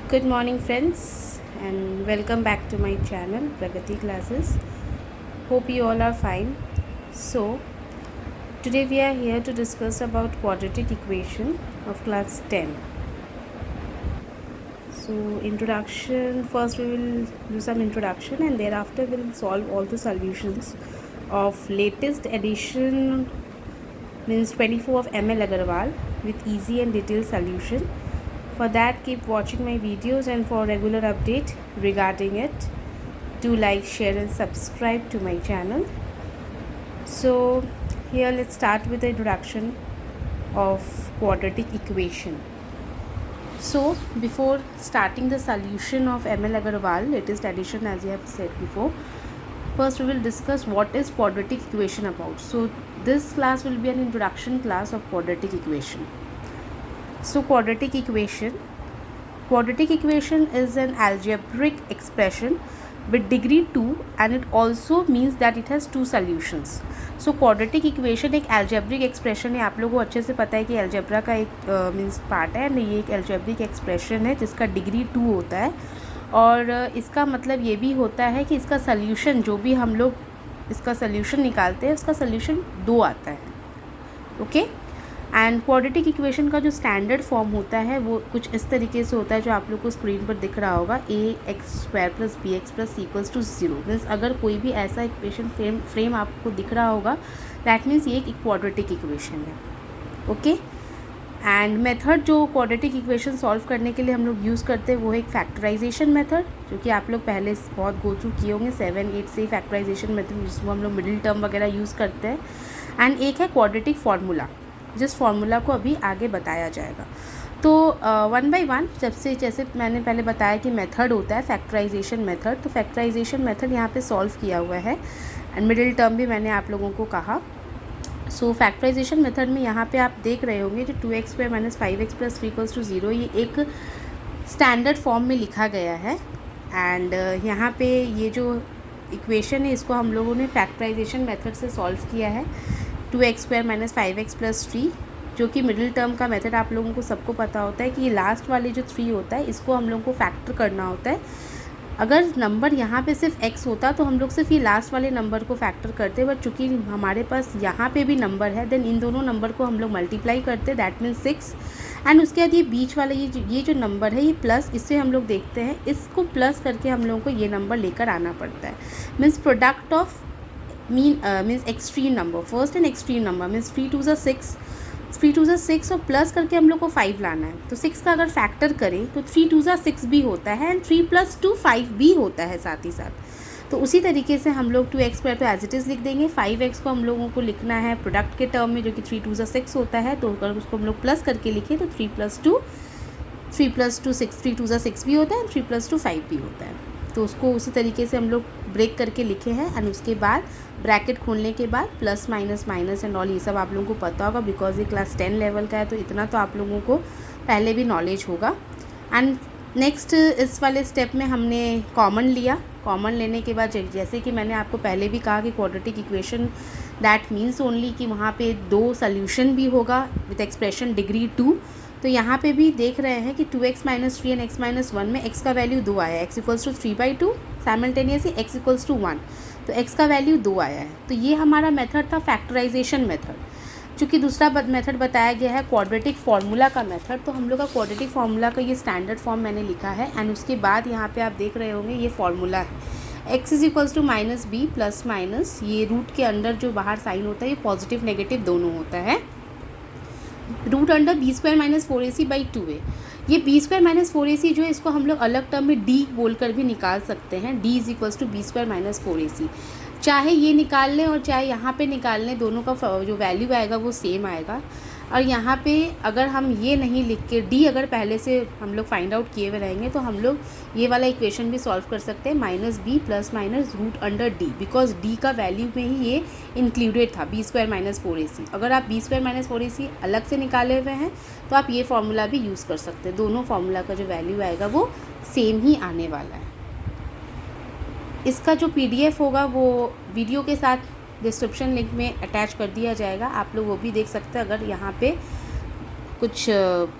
Good morning, friends, and welcome back to my channel Pragati Classes. Hope you all are fine. So, today we are here to discuss about quadratic equation of class 10. So, introduction first, we will do some introduction, and thereafter, we'll solve all the solutions of latest edition, means 24 of ML Agarwal, with easy and detailed solution. For that, keep watching my videos, and for regular update regarding it, do like, share and subscribe to my channel. So here let's start with the introduction of quadratic equation. So before starting the solution of ML Agarwal latest edition, as I have said before, first we will discuss what is quadratic equation about. So this class will be an introduction class of quadratic equation. So quadratic equation is an algebraic expression with degree 2 and it also means that it has two solutions. So quadratic equation एक algebraic expression है. आप लोगों को अच्छे से पता है कि algebra का एक मीन्स पार्ट है, ये एक algebraic expression है जिसका डिग्री 2 होता है और इसका मतलब ये भी होता है कि इसका सल्यूशन जो भी हम लोग इसका सल्यूशन निकालते हैं उसका सल्यूशन 2 आता है. ओके. एंड क्वाड्रेटिक इक्वेशन का जो स्टैंडर्ड फॉर्म होता है वो कुछ इस तरीके से होता है जो आप लोग को स्क्रीन पर दिख रहा होगा. ax² + bx + c = 0. मीन्स अगर कोई भी ऐसा इक्वेशन फ्रेम आपको दिख रहा होगा दैट मीन्स ये एक क्वाड्रेटिक इक्वेशन है. ओके. एंड मेथड जो क्वाड्रेटिक इक्वेशन सॉल्व करने के लिए हम लोग यूज़ करते हैं वो है एक फैक्टराइजेशन मेथड, जो कि आप लोग पहले बहुत गो थ्रू किए होंगे 7-8 से फैक्टराइजेशन मेथड जिसको हम लोग मिडिल टर्म वगैरह यूज़ करते हैं. एंड एक है क्वाड्रेटिक फार्मूला, जिस फार्मूला को अभी आगे बताया जाएगा. तो 1 बाय 1 जैसे मैंने पहले बताया कि मेथड होता है फैक्टराइजेशन मेथड, तो फैक्टराइजेशन मेथड यहाँ पे सॉल्व किया हुआ है एंड मिडिल टर्म भी मैंने आप लोगों को कहा. सो फैक्टराइजेशन मेथड में यहाँ पे आप देख रहे होंगे जो 2x² - 5x + 3 = 0 ये एक स्टैंडर्ड फॉर्म में लिखा गया है. एंड यहाँ पे ये जो इक्वेशन है इसको हम लोगों ने फैक्टराइजेशन मेथड से सॉल्व किया है. 2x² - 5x + 3 जो कि मिडिल टर्म का मेथड आप लोगों को सबको पता होता है कि ये लास्ट वाले जो 3 होता है इसको हम लोगों को फैक्टर करना होता है. अगर नंबर यहाँ पे सिर्फ x होता तो हम लोग सिर्फ ये लास्ट वाले नंबर को फैक्टर करते, बट चूँकि हमारे पास यहाँ पे भी नंबर है देन इन दोनों नंबर को हम लोग मल्टीप्लाई करते, दैट मीन्स 6. एंड उसके बाद ये बीच वाला ये जो नंबर है ये प्लस, इससे हम लोग देखते हैं इसको प्लस करके हम लोगों को ये नंबर लेकर आना पड़ता है. Means product of means extreme number, first and extreme number means 3 × 2 = 6 और प्लस करके हम लोग को 5 लाना है. तो 6 का अगर फैक्टर करें तो 3 × 2 = 6 भी होता है एंड 3 + 2 = 5 भी होता है साथ ही साथ. तो उसी तरीके से हम लोग 2x² तो एज इट इज़ लिख देंगे, 5x को हम लोगों को लिखना है प्रोडक्ट के टर्म में जो कि 3 × 2 = 6 होता है. तो अगर उसको हम लोग प्लस करके लिखें तो 3 + 2 = 6, 3 × 2 = 6 भी होता है एंड 3 + 2 = 5 भी होता है. तो उसको उसी तरीके से हम लोग ब्रेक करके लिखे हैं एंड उसके बाद ब्रैकेट खोलने के बाद प्लस माइनस एंड ऑल ये सब आप लोगों को पता होगा बिकॉज ये क्लास 10 लेवल का है, तो इतना तो आप लोगों को पहले भी नॉलेज होगा. एंड नेक्स्ट इस वाले स्टेप में हमने कॉमन लिया. कॉमन लेने के बाद जैसे कि मैंने आपको पहले भी कहा कि quadratic equation that means only कि वहाँ पे 2 सॉल्यूशन भी होगा विथ एक्सप्रेशन डिग्री 2. तो यहाँ पे भी देख रहे हैं कि 2x - 3 एंड x - 1 में x का वैल्यू 2 आया है, x = 3/2 साइमल्टेनियसली x = 1, तो x का वैल्यू 2 आया है. तो ये हमारा मेथड था फैक्टराइजेशन मेथड. चूँकि दूसरा मेथड बताया गया है क्वाड्रेटिक फार्मूला का मेथड, तो हम लोग का क्वाड्रेटिक फार्मूला का ये स्टैंडर्ड फॉर्म मैंने लिखा है एंड उसके बाद यहाँ पे आप देख रहे होंगे ये फार्मूला है. x = -b ± ये रूट के अंदर जो बाहर साइन होता है ये पॉजिटिव नेगेटिव दोनों होता है. √b² - 4ac/2a. ये b² - 4ac जो है इसको हम लोग अलग टर्म में d बोलकर भी निकाल सकते हैं. d = b² - 4ac. चाहे ये निकाल लें और चाहे यहाँ पे निकाल लें, दोनों का जो वैल्यू आएगा वो सेम आएगा. और यहाँ पे अगर हम ये नहीं लिख के d अगर पहले से हम लोग फाइंड आउट किए हुए रहेंगे तो हम लोग ये वाला इक्वेशन भी सॉल्व कर सकते हैं -b ± √d, बिकॉज d का वैल्यू में ही ये इंक्लूडेड था b² - 4ac. अगर आप b² - 4ac अलग से निकाले हुए हैं तो आप ये फार्मूला भी यूज़ कर सकते हैं. दोनों फार्मूला का जो वैल्यू आएगा वो सेम ही आने वाला है. इसका जो PDF होगा वो वीडियो के साथ डिस्क्रिप्शन लिंक में अटैच कर दिया जाएगा, आप लोग वो भी देख सकते हैं अगर यहाँ पे कुछ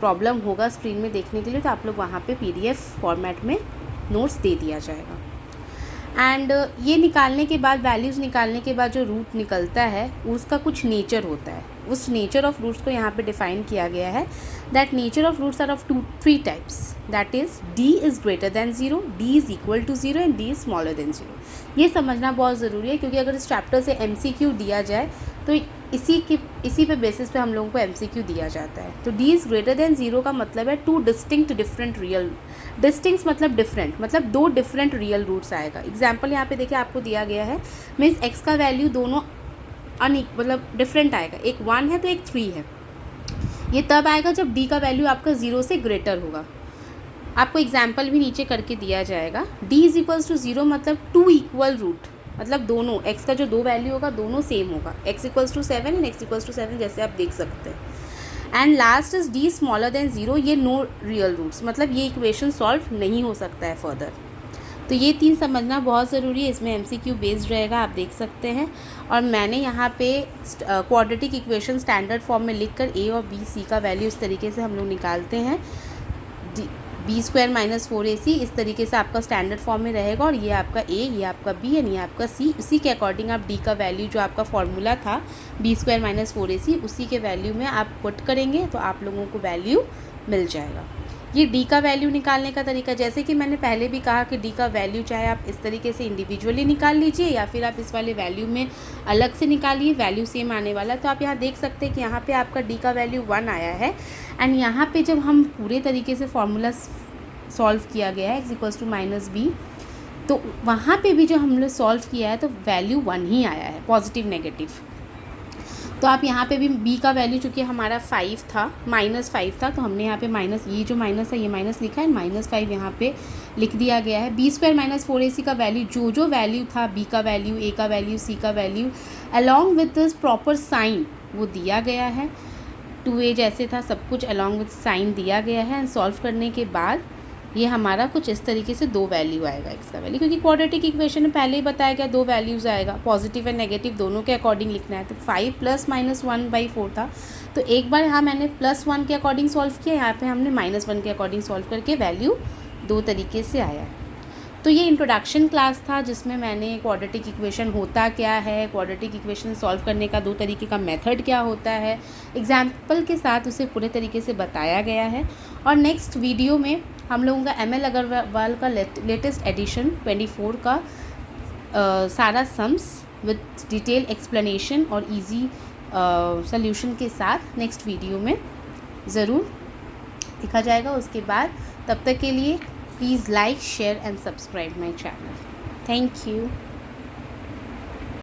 प्रॉब्लम होगा स्क्रीन में देखने के लिए तो आप लोग वहाँ पे PDF फॉर्मेट में नोट्स दे दिया जाएगा। एंड ये निकालने के बाद, वैल्यूज़ निकालने के बाद जो रूट निकलता है उसका कुछ नेचर होता है। उस नेचर ऑफ रूट्स को यहाँ पे डिफाइन किया गया है। That nature of roots are of 3 types, that is D is greater than 0, D is equal to 0 and D is smaller than 0। ये समझना बहुत ज़रूरी है, क्योंकि अगर इस चैप्टर से MCQ दिया जाए तो इसी पे बेसिस पे हम लोगों को MCQ दिया जाता है। तो D इज़ ग्रेटर देन 0 का मतलब है 2 डिस्टिंक्ट डिफरेंट रियल, डिस्टिंक्ट मतलब डिफरेंट, मतलब 2 डिफरेंट रियल रूट्स आएगा। एग्जाम्पल यहाँ पे देखिए आपको दिया गया है, मीन्स x का वैल्यू दोनों मतलब डिफरेंट आएगा, एक 1 है तो एक 3 है। ये तब आएगा जब D का वैल्यू आपका 0 से ग्रेटर होगा। आपको एग्जाम्पल भी नीचे करके दिया जाएगा। D इज इक्वल्स टू 0 मतलब 2 इक्वल रूट, मतलब दोनों x का जो 2 वैल्यू होगा दोनों सेम होगा, x equals to 7 and x equals to 7 जैसे आप देख सकते हैं। And last is D smaller than 0, ये नो रियल रूट्स, मतलब ये इक्वेशन सॉल्व नहीं हो सकता है फर्दर। तो ये 3 समझना बहुत ज़रूरी है, इसमें MCQ बेस्ड रहेगा, आप देख सकते हैं। और मैंने यहाँ पे क्वाड्रेटिक इक्वेशन स्टैंडर्ड फॉर्म में लिखकर A और B C का वैल्यू इस तरीके से हम लोग निकालते हैं, B² - 4AC इस तरीके से आपका स्टैंडर्ड फॉर्म में रहेगा। और ये आपका A, ये आपका B एंड ये आपका C। उसी के अकॉर्डिंग आप D का वैल्यू जो आपका फॉर्मूला था B² - 4AC, उसी के वैल्यू में आप पुट करेंगे तो आप लोगों को वैल्यू मिल जाएगा। ये D का वैल्यू निकालने का तरीका, जैसे कि मैंने पहले भी कहा कि D का वैल्यू चाहे आप इस तरीके से इंडिविजुअली निकाल लीजिए या फिर आप इस वाले वैल्यू में अलग से निकालिए, वैल्यू सेम आने वाला। तो आप यहाँ देख सकते हैं कि यहाँ पे आपका D का वैल्यू 1 आया है। एंड यहाँ पे जब हम पूरे तरीके से फॉर्मूला सॉल्व किया गया है x इक्वल्स टू -b, तो वहाँ पे भी जो हम लोग सॉल्व किया है तो वैल्यू 1 ही आया है, पॉजिटिव नेगेटिव। तो आप यहाँ पे भी b का वैल्यू चूँकि हमारा 5 था, -5 था, तो हमने यहाँ पे माइनस, ये जो माइनस है ये माइनस लिखा है, -5 यहाँ पे लिख दिया गया है। B² - 4AC का वैल्यू, जो वैल्यू था, b का वैल्यू, a का वैल्यू, c का value, along with this proper sign वो दिया गया है। 2a जैसे था सब कुछ अलॉन्ग विथ साइन दिया गया है। एंड सॉल्व करने के बाद ये हमारा कुछ इस तरीके से 2 वैल्यू आएगा x का वैल्यू, क्योंकि क्वाड्रेटिक इक्वेशन में पहले ही बताया गया 2 वैल्यूज़ आएगा, पॉजिटिव एंड नेगेटिव दोनों के अकॉर्डिंग लिखना है। तो 5 + -1/4 था, तो एक बार यहाँ मैंने +1 के अकॉर्डिंग सॉल्व किया, यहाँ पे हमने -1 के अकॉर्डिंग सॉल्व करके वैल्यू 2 तरीके से आया है। तो ये इंट्रोडक्शन क्लास था जिसमें मैंने क्वाड्रेटिक इक्वेशन होता क्या है, क्वाड्रेटिक इक्वेशन सॉल्व करने का 2 तरीके का मेथड क्या होता है, एग्जाम्पल के साथ उसे पूरे तरीके से बताया गया है। और नेक्स्ट वीडियो में हम लोगों का ML अग्रवाल का लेटेस्ट एडिशन 24 का सारा सम्स विथ डिटेल एक्सप्लेनेशन और इजी सॉल्यूशन के साथ नेक्स्ट वीडियो में ज़रूर लिखा जाएगा। उसके बाद तब तक के लिए please like, share and subscribe my channel. Thank you.